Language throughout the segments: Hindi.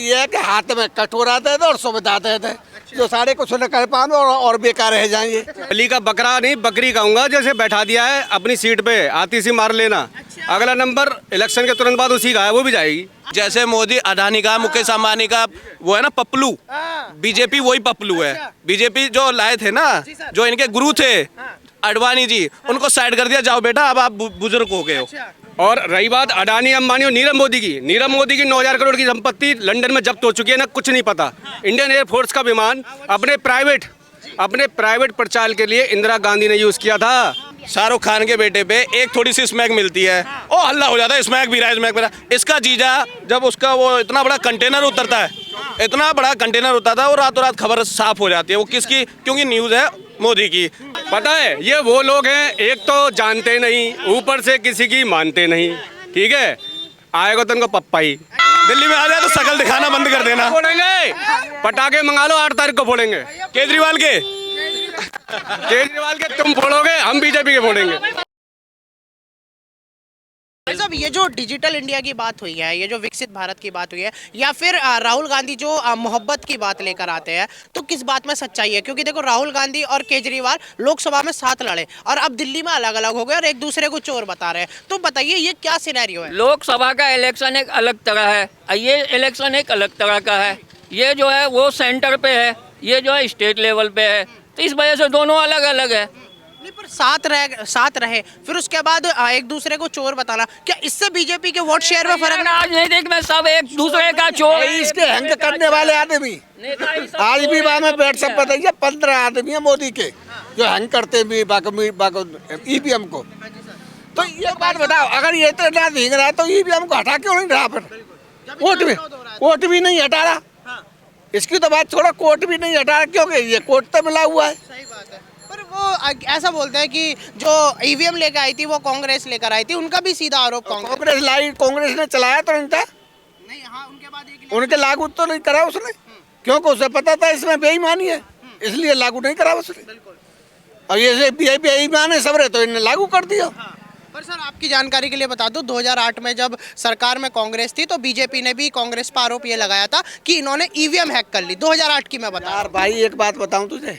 ये है कि हाथ में कटोरा दे दे और सुविधा दे दे, जो सारे कुछ न कर पाए और बेकार रह जाएंगे। अली का बकरा नहीं बकरी कहूंगा, जैसे बैठा दिया है अपनी सीट पे, आती सी मार लेना। अगला नंबर इलेक्शन के तुरंत बाद उसी का है, वो भी जाएगी। जैसे मोदी अडानी का, मुकेश अंबानी का वो है ना पप्पलू, बीजेपी वही पप्पलू है। बीजेपी जो लाए थे ना, जो इनके गुरु थे अडवाणी जी, उनको साइड कर दिया, जाओ बेटा अब आप बुजुर्ग हो गए हो। और रही बात अडानी अंबानी और नीरव मोदी की, 9,000 करोड़ की संपत्ति लंदन में जब्त हो चुकी है ना, कुछ नहीं पता। इंडियन एयरफोर्स का विमान अपने प्राइवेट प्रचार के लिए इंदिरा गांधी ने यूज किया था। शाहरुख खान के बेटे पे एक थोड़ी सी स्मैक मिलती है, ओ हल्ला हो जाता है, स्मैक भी रहा है, स्मैक भी रहा है। इसका जीजा जब उसका वो इतना बड़ा कंटेनर उतरता है, इतना बड़ा कंटेनर उतरता है, वो रातों रात खबर साफ हो जाती है। वो किसकी? क्योंकि न्यूज है मोदी की। पता है ये वो लोग हैं, एक तो जानते नहीं, ऊपर से किसी की मानते नहीं। ठीक है, आएगा तो उनको पप्पा ही। दिल्ली में आ जाए तो शकल दिखाना बंद कर देना। फोड़ेंगे, पटाखे मंगा लो, 8 तारीख को फोड़ेंगे। केजरीवाल के तुम फोड़ोगे, हम बीजेपी के फोड़ेंगे। साहब, ये जो डिजिटल इंडिया की बात हुई है, ये जो विकसित भारत की बात हुई है, या फिर राहुल गांधी जो मोहब्बत की बात लेकर आते हैं, तो किस बात में सच्चाई है? क्योंकि देखो राहुल गांधी और केजरीवाल लोकसभा में साथ लड़े और अब दिल्ली में अलग अलग हो गए और एक दूसरे को चोर बता रहे हैं। तो बताइए ये क्या सिनेरियो है? लोकसभा का इलेक्शन एक अलग तरह है, ये इलेक्शन एक अलग तरह का है। ये जो है वो सेंटर पे है, ये जो है स्टेट लेवल पे है, तो इस वजह से दोनों अलग अलग है। नहीं, पर साथ रहे फिर उसके बाद एक दूसरे को चोर बताना, क्या इससे बीजेपी के वोट शेयर में फर्क आज नहीं देखना, सब एक दूसरे का चोर। इसके हैंग करने वाले आदमी आज भी वहाँ में बैठ सब बताइए, 15 आदमी है मोदी के जो हैंग करते भी ईवीएम को। तो ये बात बताओ, अगर ये तो ना भीग रहा तो ईवीएम को हटा क्यों नहीं रहा? फिर कोर्ट भी नहीं हटा रहा। इसकी तो बात छोड़ो, कोर्ट भी नहीं हटा रहा, क्योंकि ये कोर्ट तो मिला हुआ है। सही बात है, पर वो ऐसा बोलते हैं कि जो ईवीएम लेकर आई थी वो कांग्रेस लेकर आई थी, उनका भी सीधा आरोप कांग्रेस लाई, कांग्रेस ने चलाया तो नहीं था। नहीं, हाँ, उनके बाद उनके लागू तो नहीं करा उसने, क्योंकि उसे पता था इसमें बेईमानी है, इसलिए लागू नहीं करा उसने। और ये बेईमान है सब रहे तो इन्हें लागू कर दिया। पर सर आपकी जानकारी के लिए बता दूं, 2008 में जब सरकार में कांग्रेस थी तो बीजेपी ने भी कांग्रेस पर आरोप ये लगाया था कि इन्होंने ईवीएम हैक कर ली। 2008 की मैं बता। यार भाई एक बात बताऊं तुझे,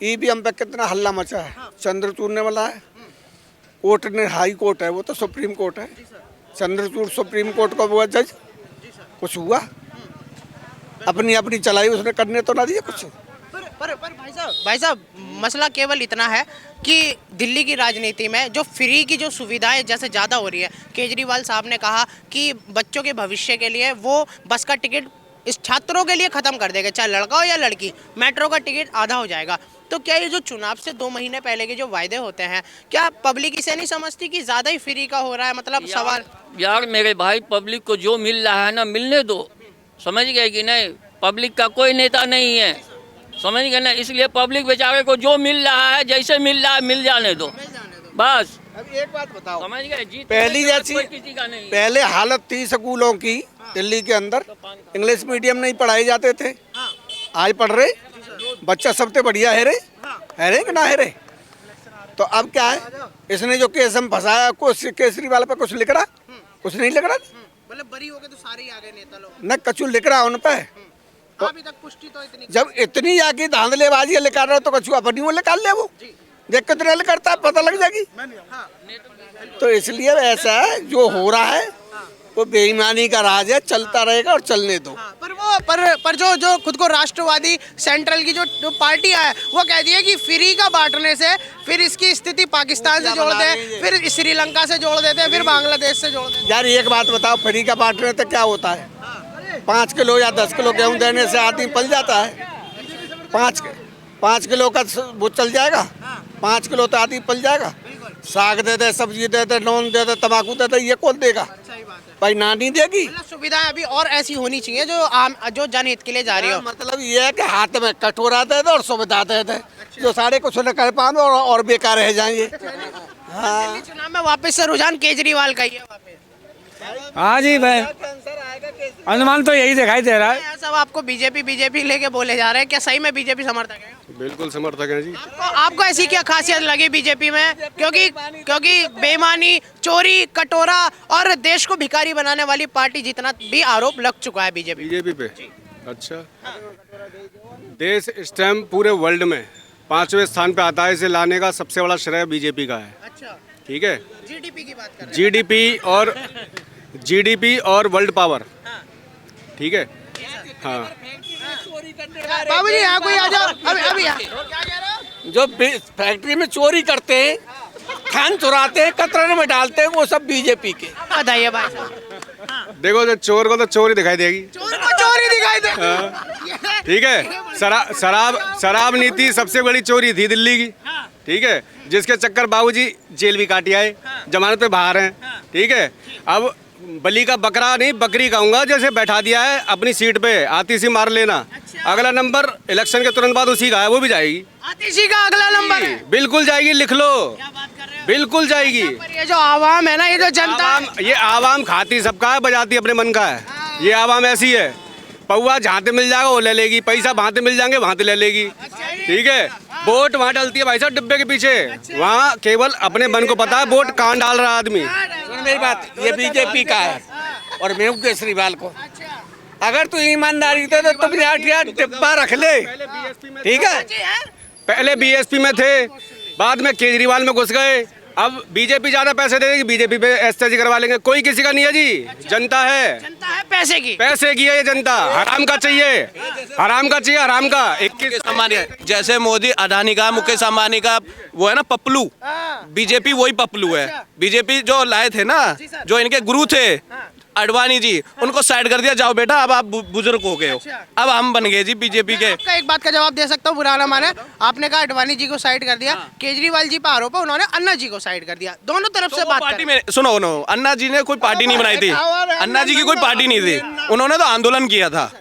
ईवीएम पे कितना हल्ला मचा है। चंद्रचूड़ ने वाला है, कोर्ट ने, हाई कोर्ट है वो तो सुप्रीम कोर्ट है, चंद्रचूड़ सुप्रीम कोर्ट का वो जज, कुछ हुआ? अपनी चलाई उसने, करने तो ना दिया कुछ। पर भाई साहब मसला केवल इतना है कि दिल्ली की राजनीति में जो फ्री की जो सुविधाएं जैसे ज़्यादा हो रही है, केजरीवाल साहब ने कहा कि बच्चों के भविष्य के लिए वो बस का टिकट इस छात्रों के लिए ख़त्म कर देगा, चाहे लड़का हो या लड़की, मेट्रो का टिकट आधा हो जाएगा। तो क्या ये जो चुनाव से 2 महीने पहले के जो वायदे होते हैं, क्या पब्लिक इसे नहीं समझती कि ज़्यादा ही फ्री का हो रहा है? मतलब सवाल यार मेरे भाई, पब्लिक को जो मिल रहा है ना मिलने दो, समझ गए कि नहीं? पब्लिक का कोई नेता नहीं है, समझ गए ना? इसलिए पब्लिक बेचारे को जो मिल रहा है, जैसे मिल रहा है मिल जाने दो बस। अब एक बात बताओ, समझ गए? जीत पहली जैसी किसी का नहीं। पहले हालत थी स्कूलों की दिल्ली के अंदर, इंग्लिश मीडियम नहीं पढ़ाए जाते थे, आज पढ़ रहे बच्चा सबसे बढ़िया है रे कि ना है रे? तो अब क्या है, इसने जो केस हम फंसाया, कुछ केजरीवाल पे कुछ लिख रहा, कुछ नहीं लिख रहा, मतलब बरी हो गए तो सारे ही आ गए नेता लोग, न कछु लिख रहा उन पे। तो अभी तक पुष्टि तो इतनी, जब इतनी आके धांधलेबाजी निकाल रहा तो कछु अपनी वो निकाल ले, वो देख कितने करता है पता लग जाएगी। तो इसलिए ऐसा है, जो हो रहा है वो बेईमानी का राज है, चलता रहेगा और चलने दो। पर जो खुद को राष्ट्रवादी सेंट्रल की जो पार्टियां है वो कहती है कि फ्री का बांटने से फिर इसकी स्थिति पाकिस्तान से जोड़ दें, फिर श्रीलंका से जोड़ देते हैं, फिर बांग्लादेश से जोड़ देते हैं। यार एक बात बताओ, फ्री का बांटने तो क्या होता है? 5 किलो या 10 किलो गेहूँ देने से आदमी पल जाता है? 5 किलो का वो चल जाएगा? 5 किलो तो आदमी पल जाएगा। साग दे दे, सब्जी दे दे, नॉन दे दे, तम्बाकू दे दे, ये कौन देगा भाई? ना नहीं देगी। सुविधाएं अभी और ऐसी होनी चाहिए जो जनहित के लिए जा रही हो। मतलब ये है कि हाथ में कटोरा दे दे और सुविधा दे दे, जो सारे कुछ न कर पाए और बेकार रह जाएंगे। हाँ, चुनाव में वापस से रुझान केजरीवाल का ही है वापस। हाँ जी भाई, अनुमान तो यही दिखाई दे रहा है। सब आपको बीजेपी लेके बोले जा रहे हैं, क्या सही में बीजेपी समर्थक है? बिल्कुल समर्थक हैं जी। आपको ऐसी क्या खासियत लगी बीजेपी में? क्योंकि बेईमानी, चोरी, कटोरा और देश को भिखारी बनाने वाली पार्टी जितना भी आरोप लग चुका है बीजेपी पे। अच्छा, देश इस टाइम पूरे वर्ल्ड में 5वें स्थान पे आता है। इसे लाने का सबसे बड़ा श्रेय बीजेपी का है। अच्छा, ठीक है, जीडीपी की बात कर रहे हैं। जीडीपी और वर्ल्ड पावर। ठीक है, हाँ। बाबूजी यहाँ कोई आ जाओ, अभी क्या कह रहे हो? जो फैक्ट्री में चोरी करते हैं, खान चुराते हैं, कतरन में डालते हैं, वो सब बीजेपी के। बताइए भाई साहब। देखो, जो चोर को तो चोरी दिखाई देगी। चोर को चोरी दिखाई दे। ठीक है, शराब नीति सबसे बड़ी चोरी थी दिल्ली की। ठीक है, जिसके चक्कर बाबूजी जेल भी काटी आए, जमानत पे बाहर हैं। ठीक है, अब बलि का बकरा नहीं, बकरी कहूंगा, जैसे बैठा दिया है अपनी सीट पे, आतिशी मार लेना। अगला नंबर इलेक्शन के तुरंत बाद उसी का है, वो भी जाएगी। आतिशी का अगला नंबर है? बिल्कुल जाएगी, लिख लो। क्या बात कर रहे हो? बिल्कुल जाएगी। ये जो आवाम है ना, ये जो जनता है, ये आवाम खाती सबका है, बजाती अपने मन का है। ये आवाम ऐसी है, पौवा जहाँ पे मिल जाएगा वो ले लेगी, पैसा वहाँ पे मिल जाएंगे वहाँ पे ले लेगी। ठीक है, वोट वहाँ डलती है भाई साहब डिब्बे के पीछे। वहाँ केवल अपने मन को पता है वोट कहाँ डाल रहा है आदमी। सुन मेरी बात, ये बीजेपी का है और मैं हूँ केजरीवाल को। अगर तू ईमानदारी थे तो तुम यहाँ डिब्बा रख ले। ठीक है, पहले बीएसपी में थे, बाद में केजरीवाल में घुस गए। अब बीजेपी ज्यादा पैसे देगी, बीजेपी पे एसएसजी करवा लेंगे। कोई किसी का नहीं है जी, जनता है पैसे की है ये जनता। हराम का चाहिए, हराम का चाहिए, हराम का। 21 अंबानी जैसे मोदी, अडानी का, मुकेश अंबानी का वो है ना पप्पू, बीजेपी वही पप्पू है। बीजेपी जो लाए थे ना, जो इनके गुरु थे अडवाणी जी, उनको साइड कर दिया, जाओ बेटा अब आप बुजुर्ग हो गए हो, अब हम बन गए जी बीजेपी के। आपका एक बात का जवाब दे सकता हूँ, बुरा ना माने। आपने कहा अडवाणी जी को साइड कर दिया, केजरीवाल जी पर आरोप है उन्होंने अन्ना जी को साइड कर दिया। दोनों तरफ से बात पार्टी में सुनो, अन्ना जी ने कोई पार्टी नहीं बनाई थी, अन्ना जी की कोई पार्टी नहीं थी, उन्होंने तो आंदोलन किया था।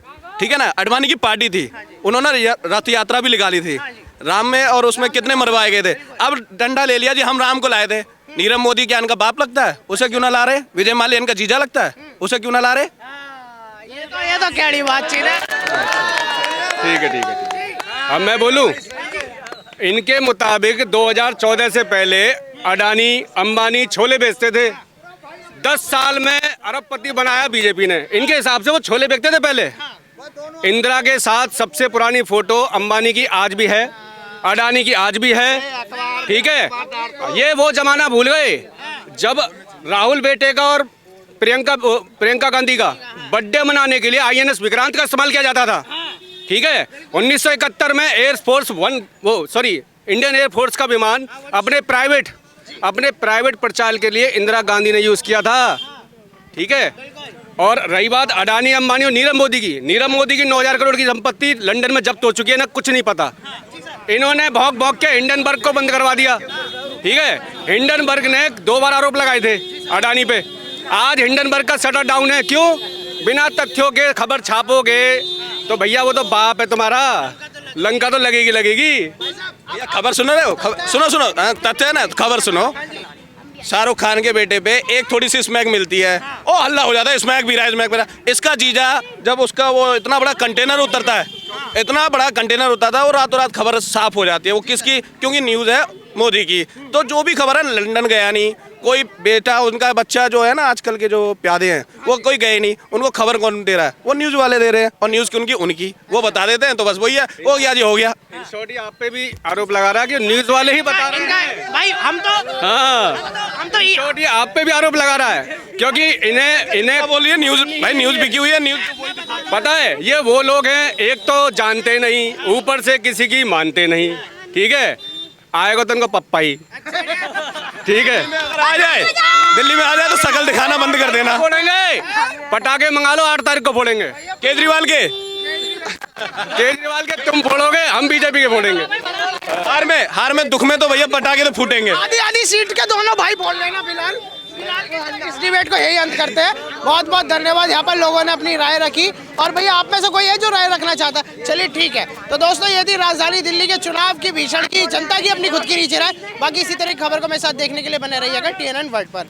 ठीक है ना, अडवाणी की पार्टी थी, उन्होंने रथ यात्रा भी निकाली थी राम में, और उसमें कितने मरवाए गए थे। अब डंडा ले लिया जी, हम राम को लाए थे। नीरव मोदी क्या इनका बाप लगता है, उसे क्यों ना ला रहे? विजय माल्या इनका जीजा लगता है, उसे क्यों ना ला रहे? ये तो कैडी बातचीत है। ठीक है। अब मैं बोलूं, इनके मुताबिक 2014 से पहले अडानी अंबानी छोले बेचते थे। 10 साल में अरबपति बनाया बीजेपी ने। इनके हिसाब से वो छोले बेचते थे पहले। इंदिरा के साथ सबसे पुरानी फोटो अंबानी की आज भी है, अडानी की आज भी है। ठीक है, ये वो जमाना भूल गए जब राहुल बेटे का और प्रियंका गांधी का बर्थडे मनाने के लिए INS विक्रांत का इस्तेमाल किया जाता था। ठीक है, 1971 में इंडियन एयरफोर्स का विमान अपने प्राइवेट प्रचार के लिए इंदिरा गांधी ने यूज किया था। ठीक है, और रही बात अडानी अंबानी और नीरव मोदी की 9,000 करोड़ की संपत्ति लंदन में जब्त हो चुकी है ना, कुछ नहीं पता। इन्होंने भौंक के हिंडनबर्ग को बंद करवा दिया। ठीक है, हिंडनबर्ग ने 2 बार आरोप लगाए थे अडानी पे। आज हिंडनबर्ग का शटर डाउन है। क्यों? बिना तथ्यों के खबर छापोगे तो भैया वो तो बाप है तुम्हारा, लंका तो लगेगी। खबर सुन रहे हो? सुनो तथ्य है ना, खबर सुनो। शाहरुख खान के बेटे पे एक थोड़ी सी स्मैक मिलती है, ओ हल्ला हो जाता है, स्मैक भी रहा। इसका जीजा जब उसका वो इतना बड़ा कंटेनर उतरता है, इतना बड़ा कंटेनर उतरता है, वो रातों रात खबर साफ हो जाती है। वो किसकी? क्योंकि न्यूज़ है मोदी की। तो जो भी खबर है, लंदन गया नहीं कोई, बेटा उनका बच्चा जो है ना, आजकल के जो प्यादे हैं वो कोई गए नहीं, उनको खबर कौन दे रहा है? वो न्यूज़ वाले दे रहे हैं, और न्यूज़ की उनकी वो बता देते हैं, तो बस वही है, हो गया जी, हो गया। छोटी आप पे भी आरोप लगा रहा है कि न्यूज़ वाले ही बता रहे हैं भाई। हम तो छोटी आप पे भी आरोप लगा रहा है, क्योंकि इन्हें बोलिए न्यूज़, भाई न्यूज़ बिकी हुई है, न्यूज़ पता है। ये वो लोग हैं, एक तो जानते नहीं, ऊपर से किसी की मानते नहीं। ठीक है, आएगा तो उनको पप्पा ही। ठीक है, आ जाए दिल्ली में, आ जाए तो शकल दिखाना बंद कर देना। फोड़ेंगे पटाखे, मंगा लो, 8 तारीख को फोड़ेंगे। केजरीवाल के तुम फोड़ोगे, हम बीजेपी के फोड़ेंगे। हार में दुख में तो भैया पटाखे तो फूटेंगे। आधी सीट के दोनों भाई बोल रहे हैं ना। फिलहाल इस डिबेट को यही अंत करते हैं। बहुत बहुत धन्यवाद। यहाँ पर लोगों ने अपनी राय रखी, और भैया आप में से कोई है जो राय रखना चाहता है? चलिए ठीक है। तो दोस्तों, ये थी राजधानी दिल्ली के चुनाव की भीषण की जनता की अपनी खुद की नीचे राय। बाकी इसी तरह की खबर को मेरे साथ देखने के लिए बने रहिएगा TNN वर्ल्ड पर।